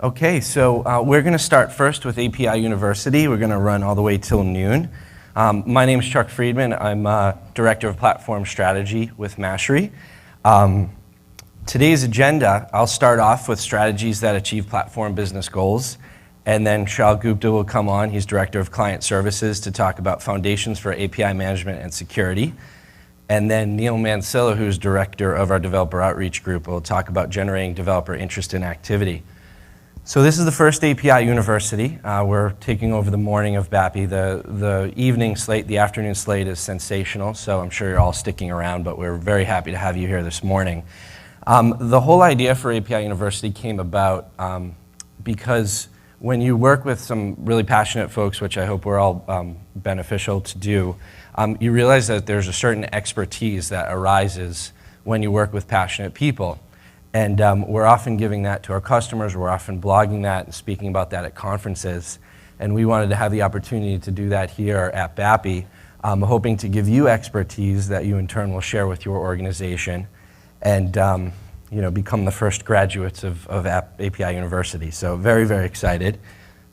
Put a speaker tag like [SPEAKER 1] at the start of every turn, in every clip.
[SPEAKER 1] Okay, so we're going to start first with API University. We're going to run all the way till noon. My name is Chuck Freedman. I'm Director of Platform Strategy with Mashery. Today's agenda, I'll start off with strategies that achieve platform business goals, and then Shal Gupta will come on. He's Director of Client Services to talk about foundations for API management and security. And then Neil Mancillo, who's Director of our Developer Outreach Group, will talk about generating developer interest and activity. So this is the first API University. We're taking over the morning of BAPI. The evening slate, the afternoon slate is sensational, so I'm sure you're all sticking around, but we're very happy to have you here this morning. The whole idea for API University came about because when you work with some really passionate folks, which I hope we're all beneficial to do, you realize that there's a certain expertise that arises when you work with passionate people. And we're often giving that to our customers, we're often blogging that and speaking about that at conferences. And we wanted to have the opportunity to do that here at BAPI, hoping to give you expertise that you in turn will share with your organization and become the first graduates of API University. So very, very excited.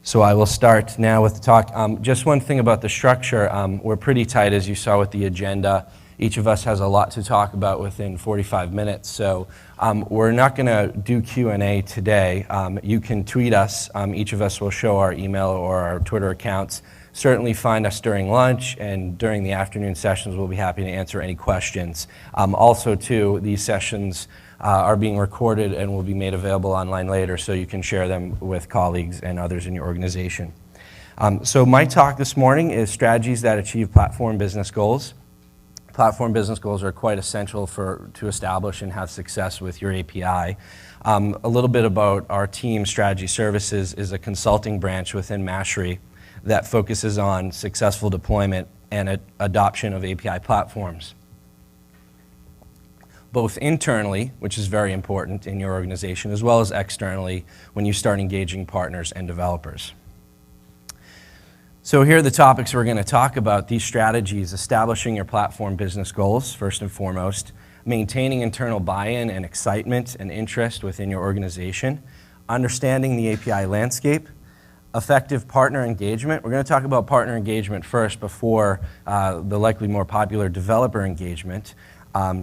[SPEAKER 1] So I will start now with the talk. Just one thing about the structure, we're pretty tight as you saw with the agenda. Each of us has a lot to talk about within 45 minutes, so we're not going to do Q&A today. You can tweet us. Each of us will show our email or our Twitter accounts. Certainly find us during lunch, and during the afternoon sessions we'll be happy to answer any questions. Also, too, these sessions are being recorded and will be made available online later, so you can share them with colleagues and others in your organization. So my talk this morning is strategies that achieve platform business goals. Platform business goals are quite essential to establish and have success with your API. A little bit about our team, Strategy Services, is a consulting branch within Mashery that focuses on successful deployment and adoption of API platforms, both internally, which is very important in your organization, as well as externally when you start engaging partners and developers. So here are the topics we're going to talk about. These strategies: establishing your platform business goals, first and foremost, maintaining internal buy-in and excitement and interest within your organization, understanding the API landscape, effective partner engagement. We're going to talk about partner engagement first before the likely more popular developer engagement.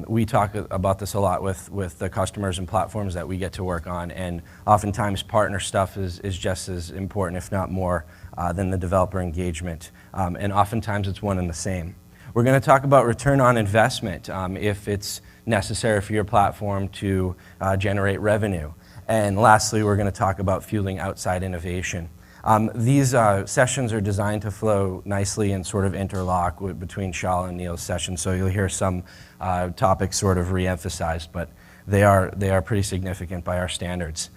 [SPEAKER 1] We talk about this a lot with the customers and platforms that we get to work on, and oftentimes partner stuff is just as important, if not more, than the developer engagement. And oftentimes it's one and the same. We're going to talk about return on investment, if it's necessary for your platform to generate revenue. And lastly, we're going to talk about fueling outside innovation. These sessions are designed to flow nicely and sort of interlock between Shal and Neil's sessions, so you'll hear some topics sort of re-emphasized, but they are pretty significant by our standards.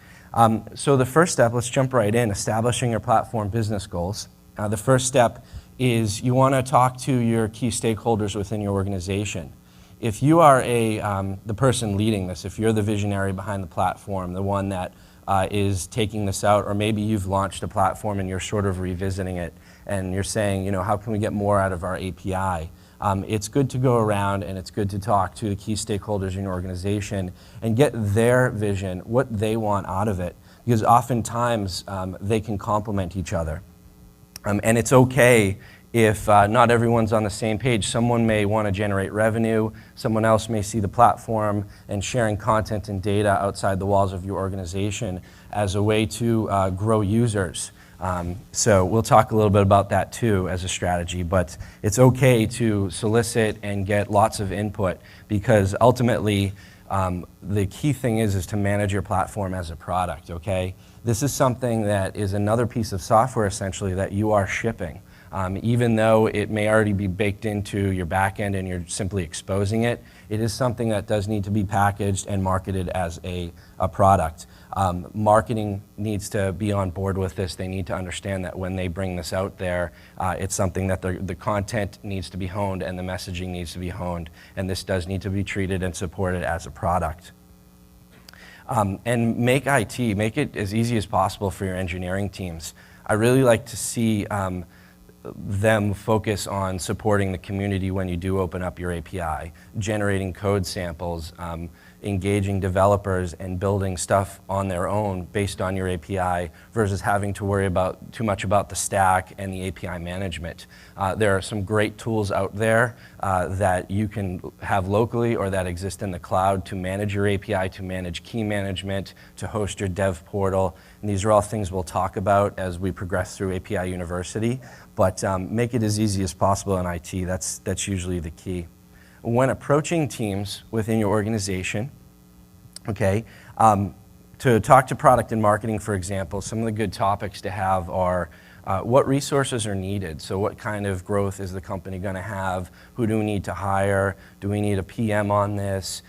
[SPEAKER 1] So the first step, let's jump right in, establishing your platform business goals. The first step is you want to talk to your key stakeholders within your organization. If you are the person leading this, if you're the visionary behind the platform, the one that is taking this out, or maybe you've launched a platform and you're sort of revisiting it and you're saying, how can we get more out of our API? It's good to go around and it's good to talk to the key stakeholders in your organization and get their vision, what they want out of it, because oftentimes they can complement each other. And it's okay if not everyone's on the same page. Someone may want to generate revenue, someone else may see the platform and sharing content and data outside the walls of your organization as a way to grow users. So we'll talk a little bit about that too as a strategy, but it's okay to solicit and get lots of input, because ultimately the key thing is to manage your platform as a product, okay? This is something that is another piece of software essentially that you are shipping. Even though it may already be baked into your backend and you're simply exposing it, it is something that does need to be packaged and marketed as a product. Marketing needs to be on board with this. They need to understand that when they bring this out there, it's something that the content needs to be honed and the messaging needs to be honed, and this does need to be treated and supported as a product. And make it as easy as possible for your engineering teams. I really like to see them focus on supporting the community when you do open up your API, generating code samples, engaging developers and building stuff on their own based on your API versus having to worry too much about the stack and the API management. There are some great tools out there that you can have locally or that exist in the cloud to manage your API, to manage key management, to host your dev portal. And these are all things we'll talk about as we progress through API University, but make it as easy as possible in IT. That's usually the key. When approaching teams within your organization, okay, to talk to product and marketing, for example, some of the good topics to have are what resources are needed? So what kind of growth is the company going to have? Who do we need to hire? Do we need a PM on this?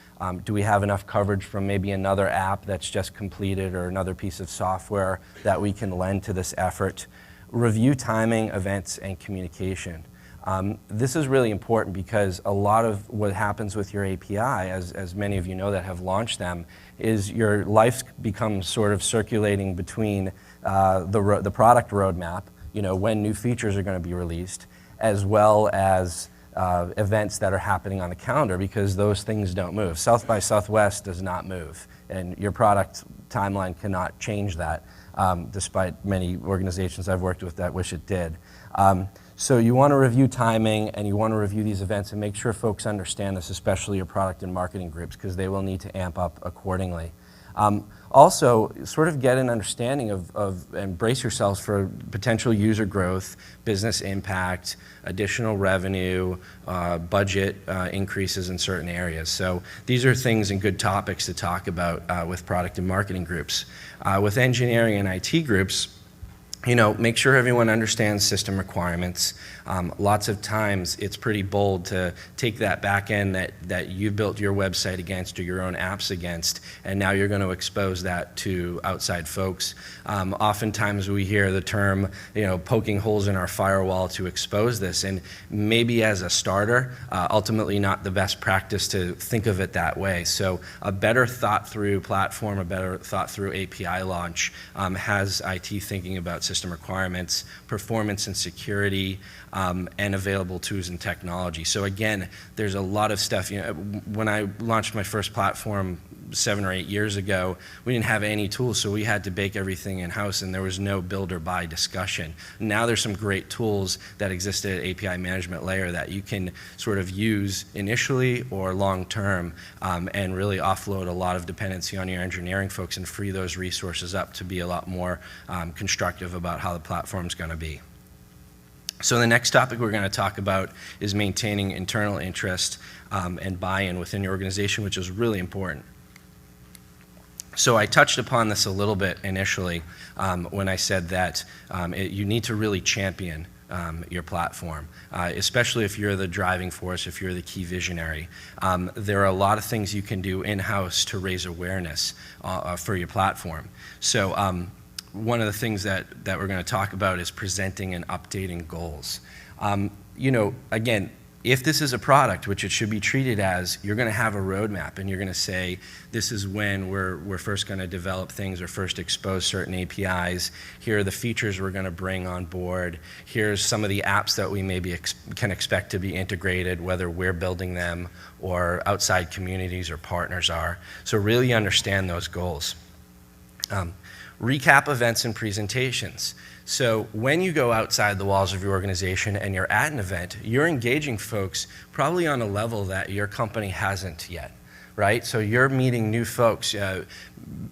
[SPEAKER 1] Do we have enough coverage from maybe another app that's just completed or another piece of software that we can lend to this effort? Review timing, events, and communication. This is really important because a lot of what happens with your API, as many of you know that have launched them, is your life becomes sort of circulating between the product roadmap, when new features are going to be released, as well as events that are happening on the calendar, because those things don't move. South by Southwest does not move, and your product timeline cannot change that, despite many organizations I've worked with that wish it did. So you want to review timing and you want to review these events and make sure folks understand this, especially your product and marketing groups, because they will need to amp up accordingly. Also, sort of get an understanding of and brace yourselves for potential user growth, business impact, additional revenue, budget increases in certain areas. So these are things and good topics to talk about with product and marketing groups. With engineering and IT groups, make sure everyone understands system requirements. Lots of times it's pretty bold to take that back end that you built your website against or your own apps against, and now you're going to expose that to outside folks. Oftentimes we hear the term, poking holes in our firewall to expose this, and maybe as a starter, ultimately not the best practice to think of it that way. So a better thought through platform, a better thought through API launch has IT thinking about system requirements, performance and security, and available tools and technology. So again, there's a lot of stuff. When I launched my first platform 7 or 8 years ago, we didn't have any tools, so we had to bake everything in-house, and there was no build or buy discussion. Now there's some great tools that exist at API management layer that you can sort of use initially or long-term, and really offload a lot of dependency on your engineering folks and free those resources up to be a lot more constructive about how the platform's going to be. So the next topic we're going to talk about is maintaining internal interest and buy-in within your organization, which is really important. So I touched upon this a little bit initially when I said that you need to really champion your platform, especially if you're the driving force, if you're the key visionary. There are a lot of things you can do in-house to raise awareness for your platform. So one of the things that we're going to talk about is presenting and updating goals. Again, if this is a product, which it should be treated as, you're going to have a roadmap, and you're going to say, this is when we're first going to develop things or first expose certain APIs. Here are the features we're going to bring on board. Here's some of the apps that we maybe can expect to be integrated, whether we're building them or outside communities or partners are. So really understand those goals. Recap events and presentations. So when you go outside the walls of your organization and you're at an event, you're engaging folks probably on a level that your company hasn't yet, right? So you're meeting new folks.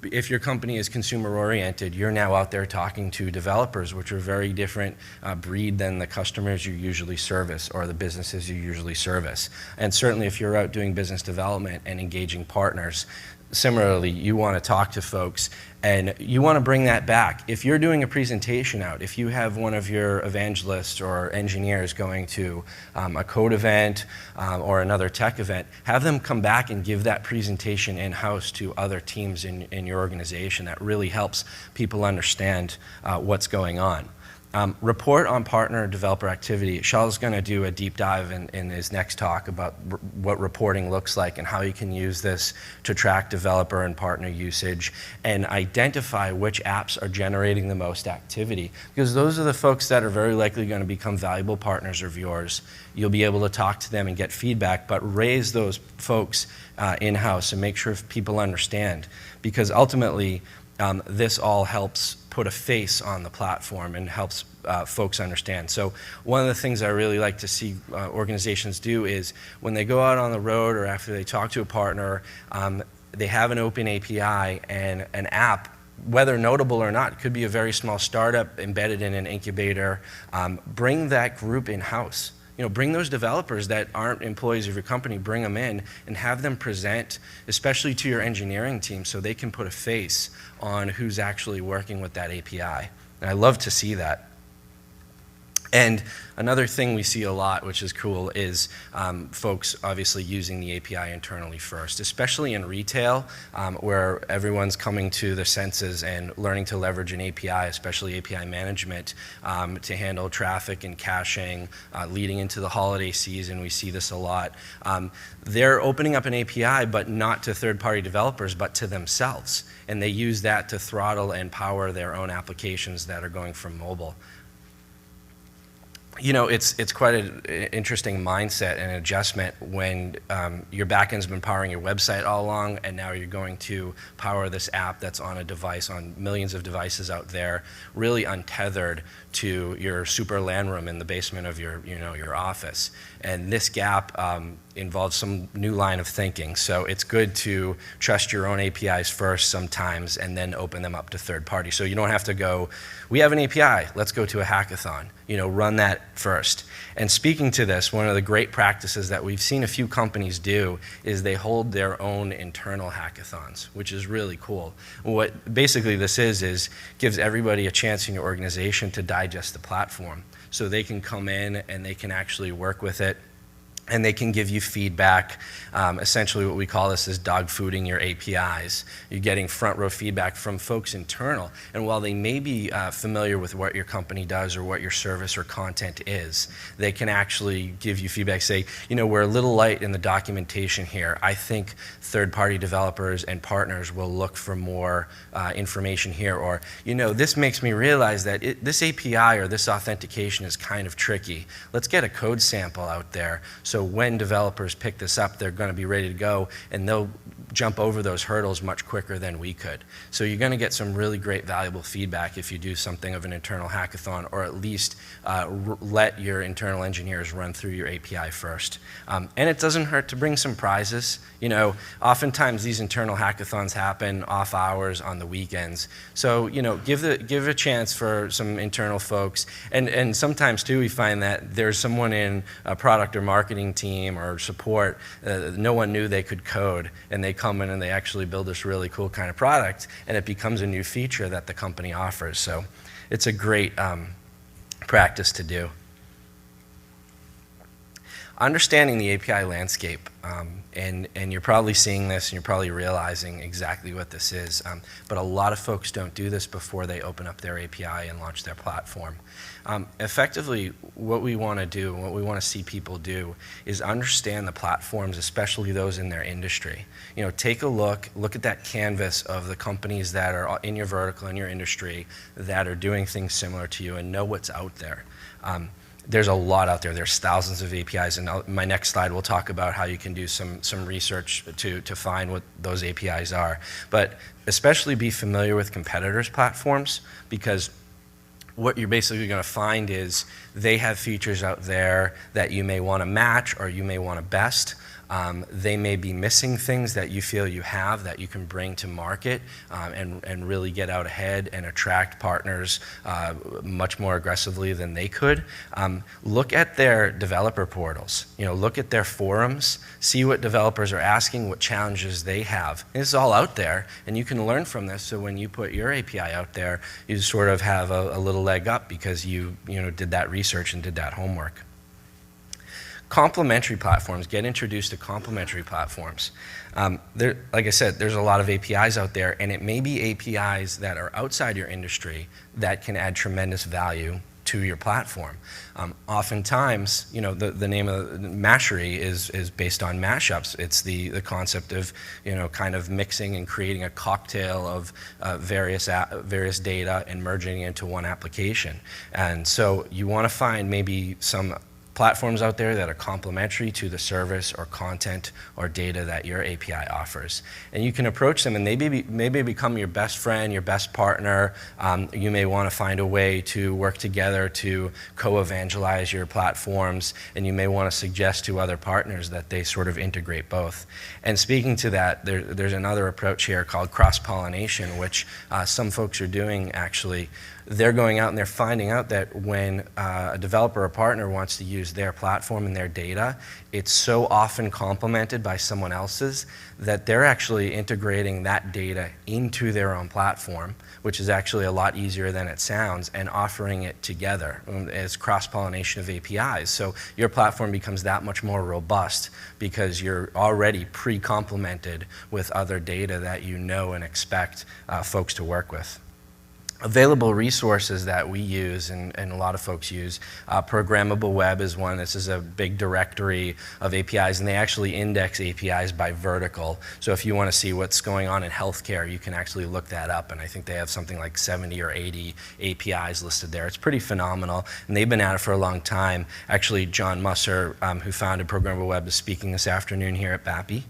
[SPEAKER 1] If your company is consumer-oriented, you're now out there talking to developers, which are very different breed than the customers you usually service or the businesses you usually service. And certainly if you're out doing business development and engaging partners, similarly, you want to talk to folks and you want to bring that back. If you're doing a presentation out, if you have one of your evangelists or engineers going to a code event or another tech event, have them come back and give that presentation in-house to other teams in your organization. That really helps people understand what's going on. Report on partner developer activity. Charles is going to do a deep dive in his next talk about what reporting looks like and how you can use this to track developer and partner usage and identify which apps are generating the most activity. Because those are the folks that are very likely going to become valuable partners of yours. You'll be able to talk to them and get feedback, but raise those folks in-house and make sure people understand. Because ultimately, this all helps put a face on the platform and helps folks understand. So one of the things I really like to see organizations do is when they go out on the road or after they talk to a partner, they have an open API and an app, whether notable or not. It could be a very small startup embedded in an incubator. Bring that group in-house. Bring those developers that aren't employees of your company, bring them in and have them present, especially to your engineering team, so they can put a face on who's actually working with that API. And I love to see that. And another thing we see a lot, which is cool, is folks obviously using the API internally first, especially in retail, where everyone's coming to their senses and learning to leverage an API, especially API management, to handle traffic and caching. Leading into the holiday season, we see this a lot. They're opening up an API, but not to third-party developers, but to themselves. And they use that to throttle and power their own applications that are going from mobile. It's quite an interesting mindset and adjustment when your backend's been powering your website all along, and now you're going to power this app that's on a device, on millions of devices out there, really untethered to your super LAN room in the basement of your office. And this gap involves some new line of thinking. So it's good to trust your own APIs first sometimes and then open them up to third party. So you don't have to go, we have an API, let's go to a hackathon. Run that first. And speaking to this, one of the great practices that we've seen a few companies do is they hold their own internal hackathons, which is really cool. What basically this is gives everybody a chance in your organization to digest the platform. So they can come in and they can actually work with it. And they can give you feedback. Essentially what we call this is dog fooding your APIs. You're getting front row feedback from folks internal. And while they may be familiar with what your company does or what your service or content is, they can actually give you feedback, say, we're a little light in the documentation here. I think third-party developers and partners will look for more information here. Or, this makes me realize that this API or this authentication is kind of tricky. Let's get a code sample out there. So when developers pick this up, they're going to be ready to go, and they'll jump over those hurdles much quicker than we could. So you're going to get some really great valuable feedback if you do something of an internal hackathon, or at least let your internal engineers run through your API first. And it doesn't hurt to bring some prizes. Oftentimes these internal hackathons happen off hours on the weekends. So give a chance for some internal folks. And sometimes too we find that there's someone in a product or marketing team or support, no one knew they could code, and they come in and they actually build this really cool kind of product, and it becomes a new feature that the company offers. So it's a great practice to do. Understanding the API landscape, and you're probably seeing this and you're probably realizing exactly what this is, but a lot of folks don't do this before they open up their API and launch their platform. Effectively, what we want to do, what we want to see people do, is understand the platforms, especially those in their industry. Take a look at that canvas of the companies that are in your vertical, in your industry, that are doing things similar to you, and know what's out there. There's a lot out there. There's thousands of APIs, and my next slide we'll talk about how you can do some research to find what those APIs are. But especially be familiar with competitors' platforms, because what you're basically going to find is they have features out there that you may want to match or you may want to best. They may be missing things that you feel you have that you can bring to market and really get out ahead and attract partners much more aggressively than they could. Look at their developer portals. Look at their forums. See what developers are asking, what challenges they have. It's all out there, and you can learn from this. So when you put your API out there, you sort of have a little leg up because you did that research and did that homework. Complementary platforms, get introduced to complementary platforms. Like I said, there's a lot of APIs out there, and it may be APIs that are outside your industry that can add tremendous value to your platform. Oftentimes, you know, the name of Mashery is based on mashups. It's the concept of, you know, kind of mixing and creating a cocktail of various data and merging it into one application. And so you want to find maybe some platforms out there that are complementary to the service or content or data that your API offers. And you can approach them and they maybe become your best friend, your best partner. You may want to find a way to work together to co-evangelize your platforms, and you may want to suggest to other partners that they sort of integrate both. And speaking to that, there's another approach here called cross-pollination, which some folks are doing actually. They're going out and they're finding out that when a developer or partner wants to use their platform and their data, it's so often complemented by someone else's that they're actually integrating that data into their own platform, which is actually a lot easier than it sounds, and offering it together as cross-pollination of APIs. So your platform becomes that much more robust because you're already pre-complemented with other data that you know and expect folks to work with. Available resources that we use and a lot of folks use, ProgrammableWeb is one. This is a big directory of APIs, and they actually index APIs by vertical. So if you want to see what's going on in healthcare, you can actually look that up, and I think they have something like 70 or 80 APIs listed there. It's pretty phenomenal, and they've been at it for a long time. Actually, John Musser, who founded ProgrammableWeb, is speaking this afternoon here at BAPI.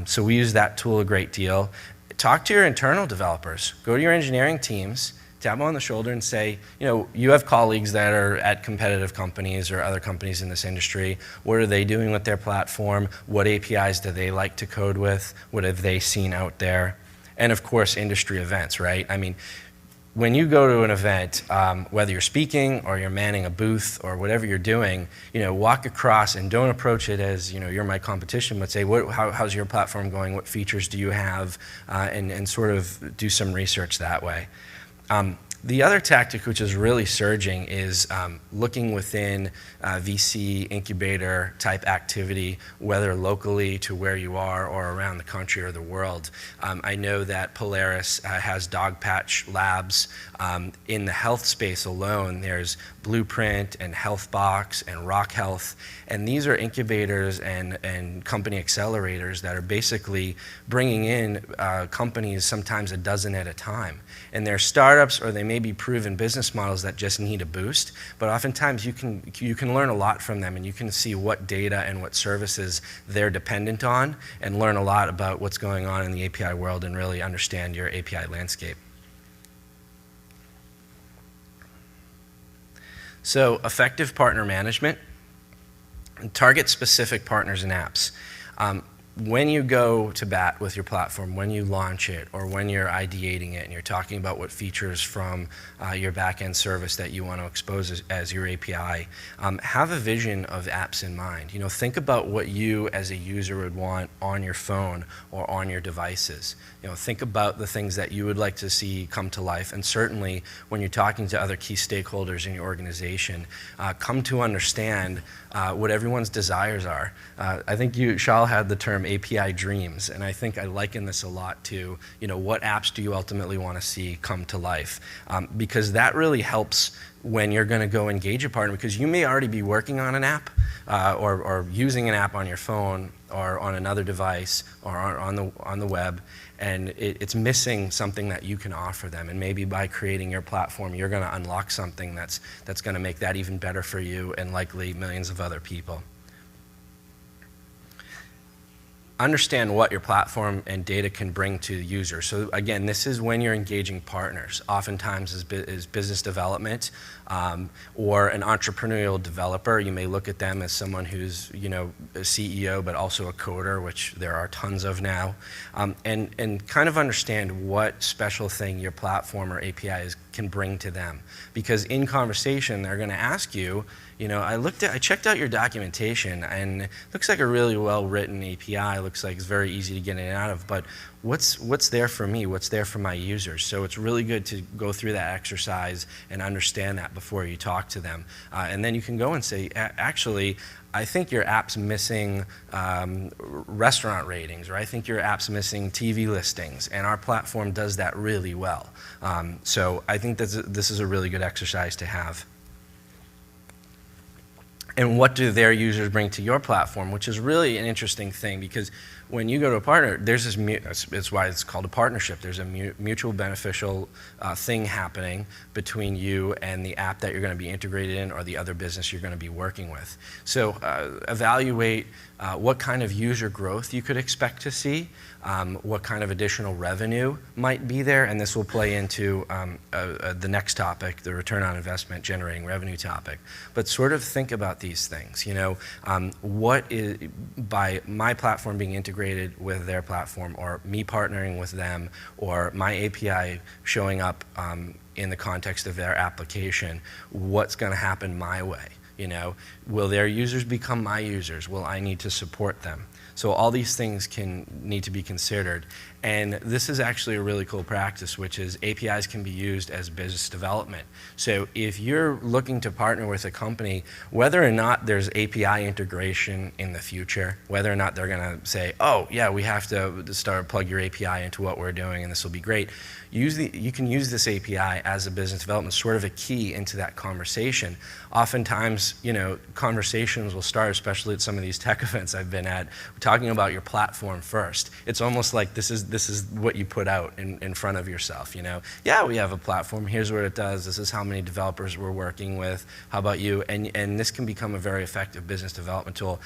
[SPEAKER 1] So we use that tool a great deal. Talk to your internal developers. Go to your engineering teams, tap them on the shoulder and say, you know, you have colleagues that are at competitive companies or other companies in this industry. What are they doing with their platform? What APIs do they like to code with? What have they seen out there? And of course, industry events, right? I mean, when you go to an event, whether you're speaking or you're manning a booth or whatever you're doing, you know, walk across and don't approach it as, you know, you're my competition, but say, how's your platform going? What features do you have? And sort of do some research that way. The other tactic which is really surging is looking within VC incubator type activity, whether locally to where you are or around the country or the world. I know that Polaris has Dogpatch Labs. In the health space alone, there's Blueprint and HealthBox and Rock Health, and these are incubators and company accelerators that are basically bringing in companies sometimes a dozen at a time. And they're startups or they may be proven business models that just need a boost, but oftentimes you can learn a lot from them, and you can see what data and what services they're dependent on and learn a lot about what's going on in the API world and really understand your API landscape. So effective partner management, target specific partners and apps. When you go to bat with your platform, when you launch it, or when you're ideating it and you're talking about what features from your back-end service that you want to expose as your API, have a vision of apps in mind. You know, think about what you as a user would want on your phone or on your devices. You know, think about the things that you would like to see come to life, and certainly when you're talking to other key stakeholders in your organization, come to understand what everyone's desires are. I think Shal had the term API dreams, and I think I liken this a lot to, you know, what apps do you ultimately want to see come to life? Because that really helps when you're going to go engage a partner, because you may already be working on an app or using an app on your phone or on another device or on the web, and it's missing something that you can offer them. And maybe by creating your platform, you're going to unlock something that's going to make that even better for you and likely millions of other people. Understand what your platform and data can bring to the user. So again, this is when you're engaging partners, oftentimes is business development or an entrepreneurial developer. You may look at them as someone who's, you know, a CEO but also a coder, which there are tons of now, and kind of understand what special thing your platform or APIs can bring to them. Because in conversation, they're going to ask you, you know, I checked out your documentation, and it looks like a really well-written API. Looks like it's very easy to get in and out of. But what's there for me? What's there for my users? So it's really good to go through that exercise and understand that before you talk to them. And then you can go and say, actually, I think your app's missing restaurant ratings, or I think your app's missing TV listings, and our platform does that really well. So I think this is a really good exercise to have. and what do their users bring to your platform, which is really an interesting thing, because when you go to a partner, there's this, it's why it's called a partnership. There's a mutual beneficial thing happening between you and the app that you're going to be integrated in, or the other business you're going to be working with. So evaluate what kind of user growth you could expect to see, what kind of additional revenue might be there, and this will play into the next topic, the return on investment generating revenue topic. But sort of think about these things. You know, what is, by my platform being integrated with their platform, or me partnering with them, or my API showing up in the context of their application, what's going to happen my way? You know, will their users become my users? Will I need to support them? So all these things need to be considered. And this is actually a really cool practice, which is APIs can be used as business development. So if you're looking to partner with a company, whether or not there's API integration in the future, whether or not they're going to say, oh, yeah, we have to plug your API into what we're doing and this will be great, you can use this API as a business development, sort of a key into that conversation. Oftentimes, you know, conversations will start, especially at some of these tech events I've been at, talking about your platform first. It's almost like this is what you put out in front of yourself, you know. Yeah, we have a platform, here's what it does, this is how many developers we're working with, how about you? And this can become a very effective business development tool.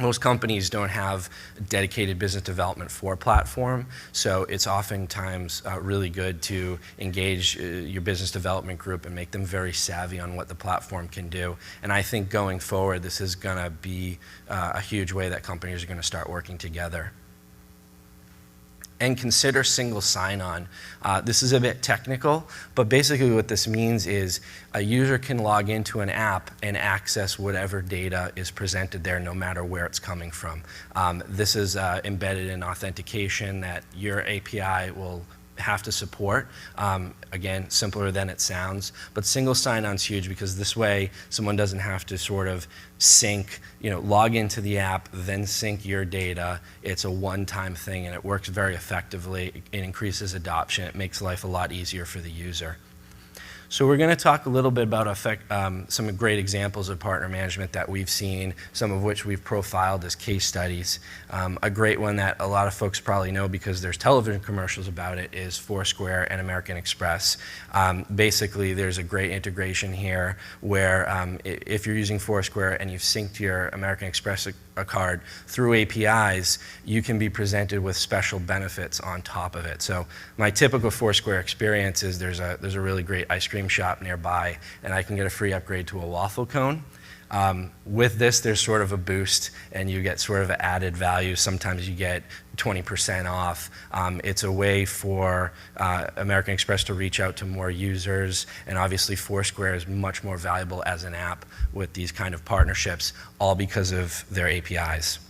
[SPEAKER 1] Most companies don't have dedicated business development for a platform, so it's oftentimes really good to engage your business development group and make them very savvy on what the platform can do. And I think going forward, this is going to be a huge way that companies are going to start working together. And consider single sign-on. This is a bit technical, but basically what this means is a user can log into an app and access whatever data is presented there, no matter where it's coming from. This is embedded in authentication that your API will have to support. Again, simpler than it sounds, but single sign-on is huge, because this way someone doesn't have to sort of sync, you know, log into the app, then sync your data. It's a one-time thing, and it works very effectively. It increases adoption. It makes life a lot easier for the user. So we're going to talk a little bit about some great examples of partner management that we've seen, some of which we've profiled as case studies. A great one that a lot of folks probably know because there's television commercials about it is Foursquare and American Express. Basically, there's a great integration here where if you're using Foursquare and you've synced your American Express card through APIs, you can be presented with special benefits on top of it. So my typical Foursquare experience is there's a really great ice cream shop nearby, and I can get a free upgrade to a waffle cone. With this, there's sort of a boost, and you get sort of added value. Sometimes you get 20% off. It's a way for American Express to reach out to more users, and obviously Foursquare is much more valuable as an app with these kind of partnerships, all because of their APIs.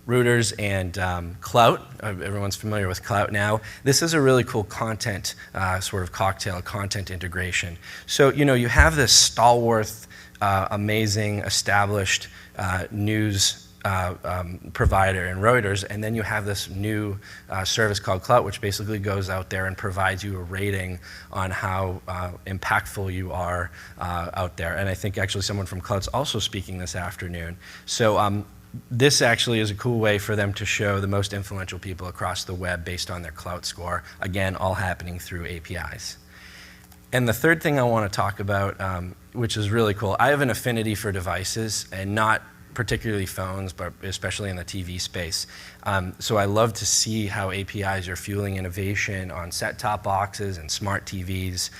[SPEAKER 1] Rooters and Clout. Everyone's familiar with Clout now. This is a really cool content sort of cocktail, content integration. So, you know, you have this stalwart, amazing, established news provider in Reuters, and then you have this new service called Clout, which basically goes out there and provides you a rating on how impactful you are out there. And I think actually someone from Clout's also speaking this afternoon. So this actually is a cool way for them to show the most influential people across the web based on their Clout score. Again, all happening through APIs. And the third thing I want to talk about, which is really cool, I have an affinity for devices, and not particularly phones, but especially in the TV space. So I love to see how APIs are fueling innovation on set-top boxes and smart TVs.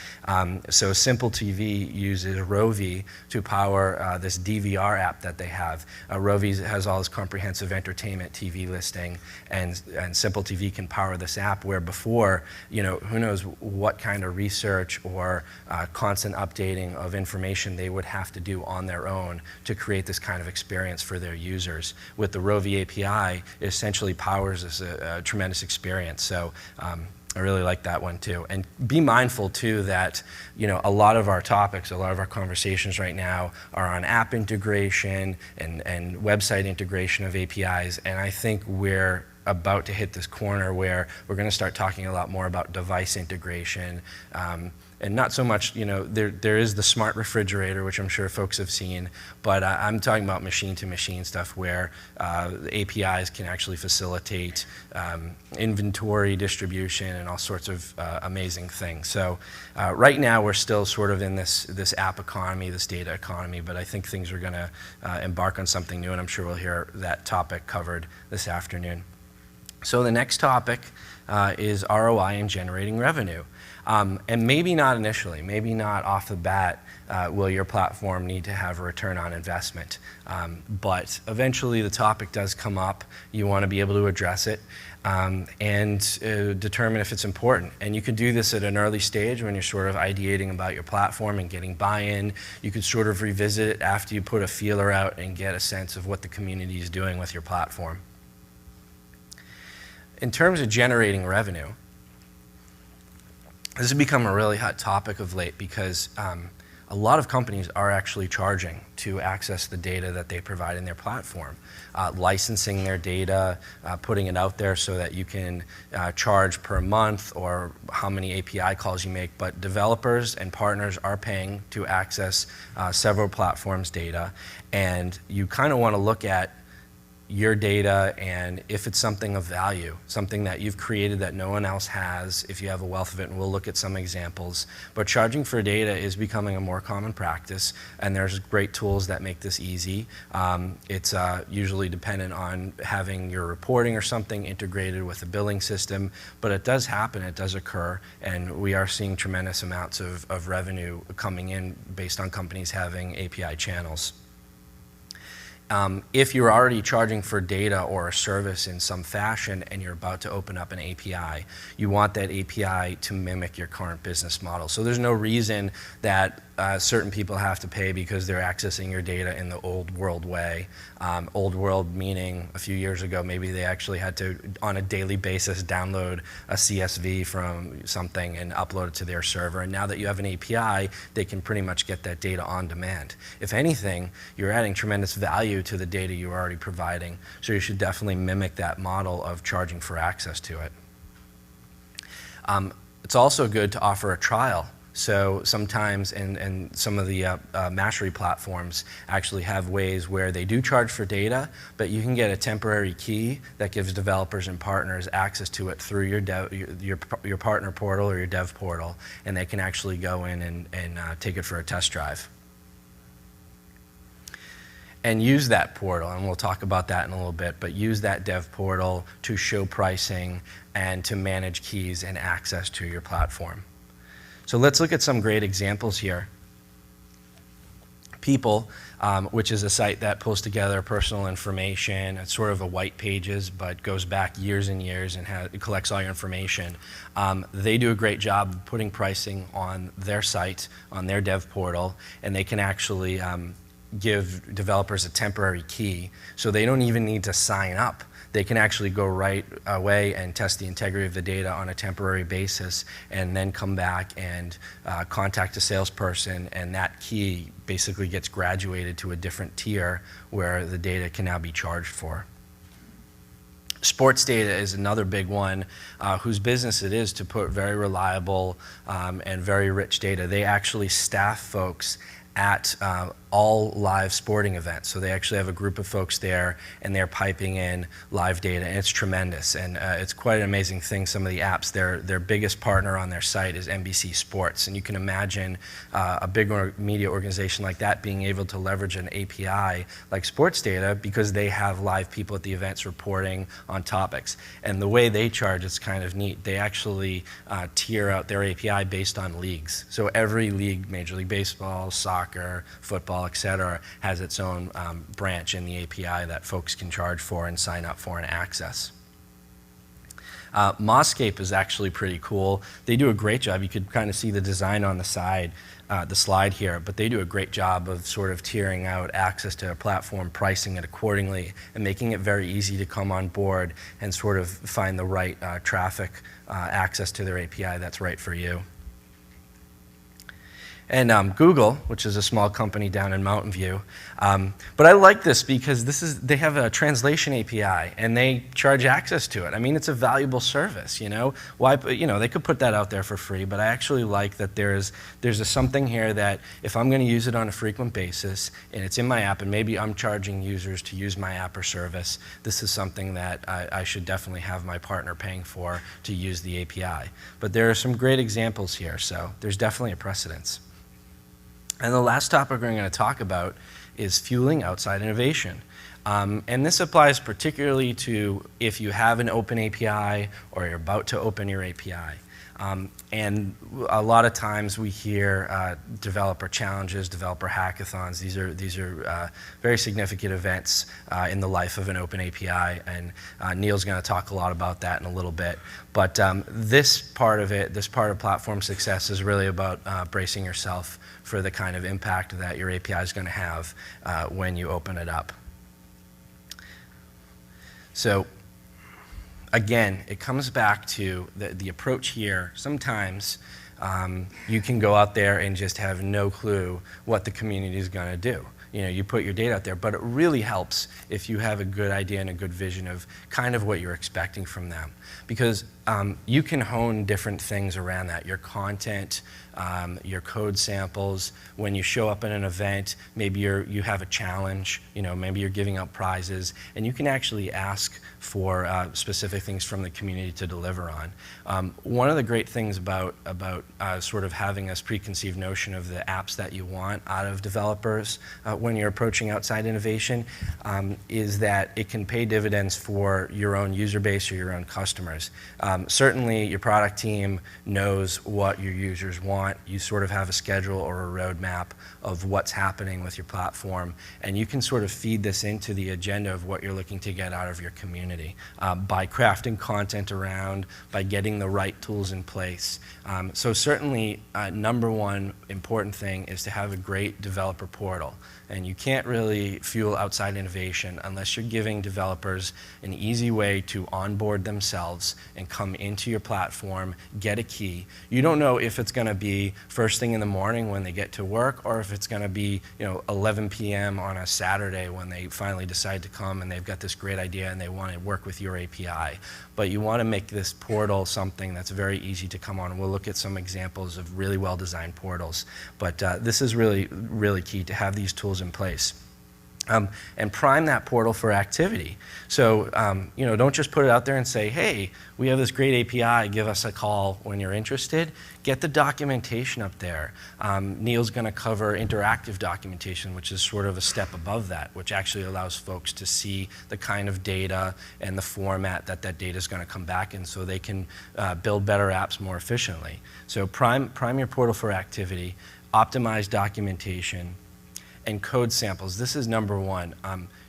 [SPEAKER 1] So Simple TV uses Rovi to power this DVR app that they have. Rovi has all this comprehensive entertainment TV listing, and Simple TV can power this app, where before, you know, who knows what kind of research or constant updating of information they would have to do on their own to create this kind of experience for their users. With the Rovi API, it essentially powers this a tremendous experience. So I really like that one too. And be mindful too that, you know, a lot of our topics, a lot of our conversations right now are on app integration and website integration of APIs, and I think we're about to hit this corner where we're going to start talking a lot more about device integration, and not so much, there is the smart refrigerator, which I'm sure folks have seen, but I'm talking about machine-to-machine stuff where the APIs can actually facilitate inventory distribution and all sorts of amazing things. So right now we're still sort of in this app economy, this data economy, but I think things are going to embark on something new, and I'm sure we'll hear that topic covered this afternoon. So the next topic is ROI and generating revenue. And maybe not initially, maybe not off the bat will your platform need to have a return on investment. But eventually the topic does come up. You want to be able to address it and determine if it's important. And you can do this at an early stage when you're sort of ideating about your platform and getting buy-in. You could sort of revisit it after you put a feeler out and get a sense of what the community is doing with your platform. In terms of generating revenue, this has become a really hot topic of late because a lot of companies are actually charging to access the data that they provide in their platform, licensing their data, putting it out there so that you can charge per month or how many API calls you make. But developers and partners are paying to access several platforms' data, and you kind of want to look at your data and if it's something of value, something that you've created that no one else has, if you have a wealth of it, and we'll look at some examples. But charging for data is becoming a more common practice, and there's great tools that make this easy. It's usually dependent on having your reporting or something integrated with a billing system, but it does happen, it does occur, and we are seeing tremendous amounts of revenue coming in based on companies having API channels. If you're already charging for data or a service in some fashion and you're about to open up an API, you want that API to mimic your current business model. So there's no reason that certain people have to pay because they're accessing your data in the old world way. Old world meaning a few years ago, maybe they actually had to, on a daily basis, download a CSV from something and upload it to their server. And now that you have an API, they can pretty much get that data on demand. If anything, you're adding tremendous value to the data you're already providing. So you should definitely mimic that model of charging for access to it. It's also good to offer a trial. So sometimes, and some of the Mashery platforms actually have ways where they do charge for data, but you can get a temporary key that gives developers and partners access to it through your partner portal or your dev portal, and they can actually go in and take it for a test drive. And use that portal, and we'll talk about that in a little bit, but use that dev portal to show pricing and to manage keys and access to your platform. So let's look at some great examples here. People, which is a site that pulls together personal information. It's sort of a white pages, but goes back years and years and it collects all your information. They do a great job putting pricing on their site, on their dev portal, and they can actually give developers a temporary key, so they don't even need to sign up. They can actually go right away and test the integrity of the data on a temporary basis and then come back and contact a salesperson, and that key basically gets graduated to a different tier where the data can now be charged for. Sports data is another big one whose business it is to put very reliable and very rich data. They actually staff folks at all live sporting events. So they actually have a group of folks there and they're piping in live data, and it's tremendous. And it's quite an amazing thing. Some of the apps, their biggest partner on their site is NBC Sports. And you can imagine a big media organization like that being able to leverage an API like sports data because they have live people at the events reporting on topics. And the way they charge is kind of neat. They actually tier out their API based on leagues. So every league, Major League Baseball, soccer, football, etc., has its own branch in the API that folks can charge for and sign up for and access. MossCap is actually pretty cool. They do a great job. You could kind of see the design on the side, the slide here, but they do a great job of sort of tiering out access to a platform, pricing it accordingly, and making it very easy to come on board and sort of find the right traffic access to their API that's right for you. And Google, which is a small company down in Mountain View. But I like this because they have a translation API and they charge access to it. I mean, it's a valuable service, you know? Why, they could put that out there for free, but I actually like that there's something here that if I'm going to use it on a frequent basis and it's in my app and maybe I'm charging users to use my app or service, this is something that I should definitely have my partner paying for to use the API. But there are some great examples here, so there's definitely a precedence. And the last topic we're going to talk about is fueling outside innovation. And this applies particularly to if you have an open API or you're about to open your API. And a lot of times we hear developer challenges, developer hackathons. These are very significant events in the life of an open API, and Neil's going to talk a lot about that in a little bit. But this part of platform success is really about bracing yourself for the kind of impact that your API is going to have when you open it up. So again, it comes back to the approach here. Sometimes you can go out there and just have no clue what the community is going to do. You put your data out there, but it really helps if you have a good idea and a good vision of kind of what you're expecting from them. Because you can hone different things around that. Your content, your code samples, when you show up at an event, maybe you have a challenge, maybe you're giving out prizes, and you can actually ask for specific things from the community to deliver on. One of the great things about sort of having this preconceived notion of the apps that you want out of developers when you're approaching outside innovation is that it can pay dividends for your own user base or your own customers. Certainly your product team knows what your users want. You sort of have a schedule or a roadmap of what's happening with your platform, and you can sort of feed this into the agenda of what you're looking to get out of your community by crafting content around, by getting the right tools in place. So certainly number one important thing is to have a great developer portal. And you can't really fuel outside innovation unless you're giving developers an easy way to onboard themselves and come into your platform, get a key. You don't know if it's going to be first thing in the morning when they get to work, or if it's going to be 11 p.m. on a Saturday when they finally decide to come and they've got this great idea and they want to work with your API. But you want to make this portal something that's very easy to come on. We'll look at some examples of really well-designed portals. But this is really, really key to have these tools in place. And prime that portal for activity. So don't just put it out there and say, hey, we have this great API, give us a call when you're interested. Get the documentation up there. Neil's going to cover interactive documentation, which is sort of a step above that, which actually allows folks to see the kind of data and the format that data is going to come back in so they can build better apps more efficiently. So prime your portal for activity, optimize documentation, and code samples. This is number one.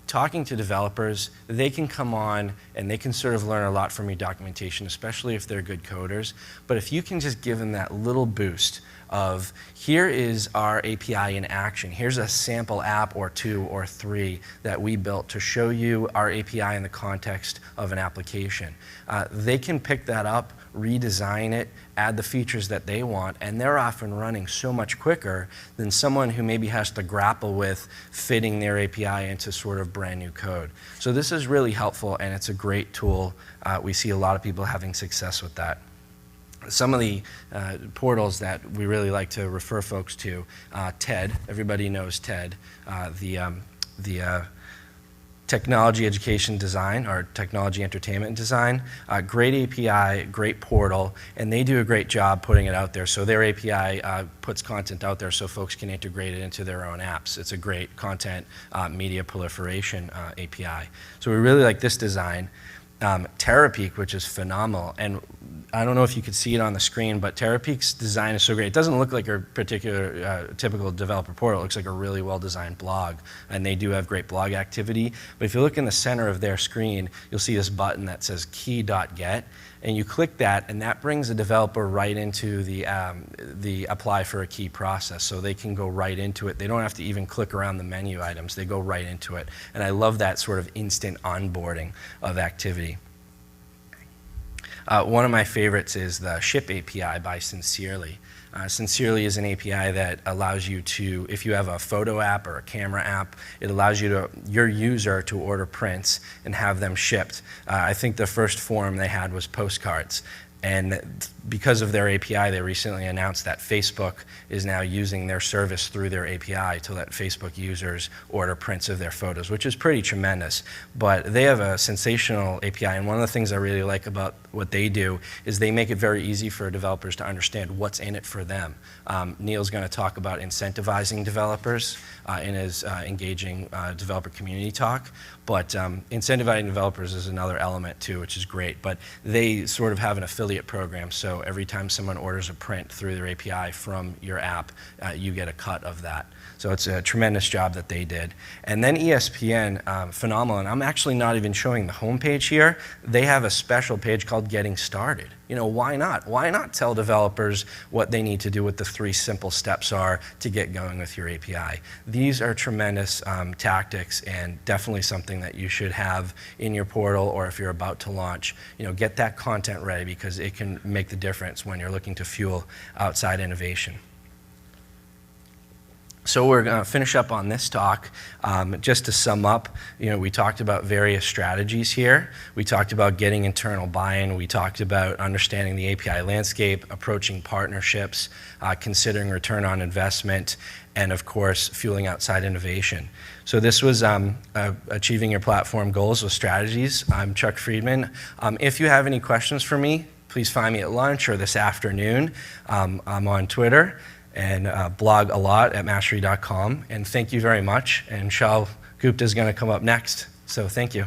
[SPEAKER 1] Talking to developers, they can come on and they can sort of learn a lot from your documentation, especially if they're good coders. But if you can just give them that little boost of, here is our API in action. Here's a sample app or 2 or 3 that we built to show you our API in the context of an application. They can pick that up, redesign it, add the features that they want, and they're off and running so much quicker than someone who maybe has to grapple with fitting their API into sort of brand new code. So this is really helpful, and it's a great tool. We see a lot of people having success with that. Some of the portals that we really like to refer folks to, TED, everybody knows TED, the Technology Education Design, or Technology Entertainment Design. Great API, great portal, and they do a great job putting it out there. So their API puts content out there so folks can integrate it into their own apps. It's a great content media proliferation API. So we really like this design. Terapeak, which is phenomenal, and I don't know if you could see it on the screen, but Terapeak's design is so great. It doesn't look like a particular typical developer portal. It looks like a really well-designed blog, and they do have great blog activity. But if you look in the center of their screen, you'll see this button that says key.get, and you click that, and that brings the developer right into the apply for a key process, so they can go right into it. They don't have to even click around the menu items. They go right into it, and I love that sort of instant onboarding of activity. One of my favorites is the Ship API by Sincerely. Sincerely is an API that allows you to, if you have a photo app or a camera app, it allows your user to order prints and have them shipped. I think the first form they had was postcards. And because of their API, they recently announced that Facebook is now using their service through their API to let Facebook users order prints of their photos, which is pretty tremendous. But they have a sensational API, and one of the things I really like about what they do is they make it very easy for developers to understand what's in it for them. Neil's going to talk about incentivizing developers in his engaging developer community talk. But incentivizing developers is another element too, which is great. But they sort of have an affiliate program, so every time someone orders a print through their API from your app, you get a cut of that. So it's a tremendous job that they did. And then ESPN, phenomenal. And I'm actually not even showing the homepage here. They have a special page called Getting Started. You know, why not? Why not tell developers what they need to do, what the 3 simple steps are to get going with your API? These are tremendous tactics, and definitely something that you should have in your portal, or if you're about to launch, you know, get that content ready, because it can make the difference when you're looking to fuel outside innovation. So we're going to finish up on this talk. Just to sum up, you know, we talked about various strategies here. We talked about getting internal buy-in. We talked about understanding the API landscape, approaching partnerships, considering return on investment, and of course, fueling outside innovation. So this was Achieving Your Platform Goals with Strategies. I'm Chuck Freedman. If you have any questions for me, please find me at lunch or this afternoon. I'm on Twitter and blog a lot at Mashery.com. And thank you very much. And Shal Gupta is going to come up next. So thank you.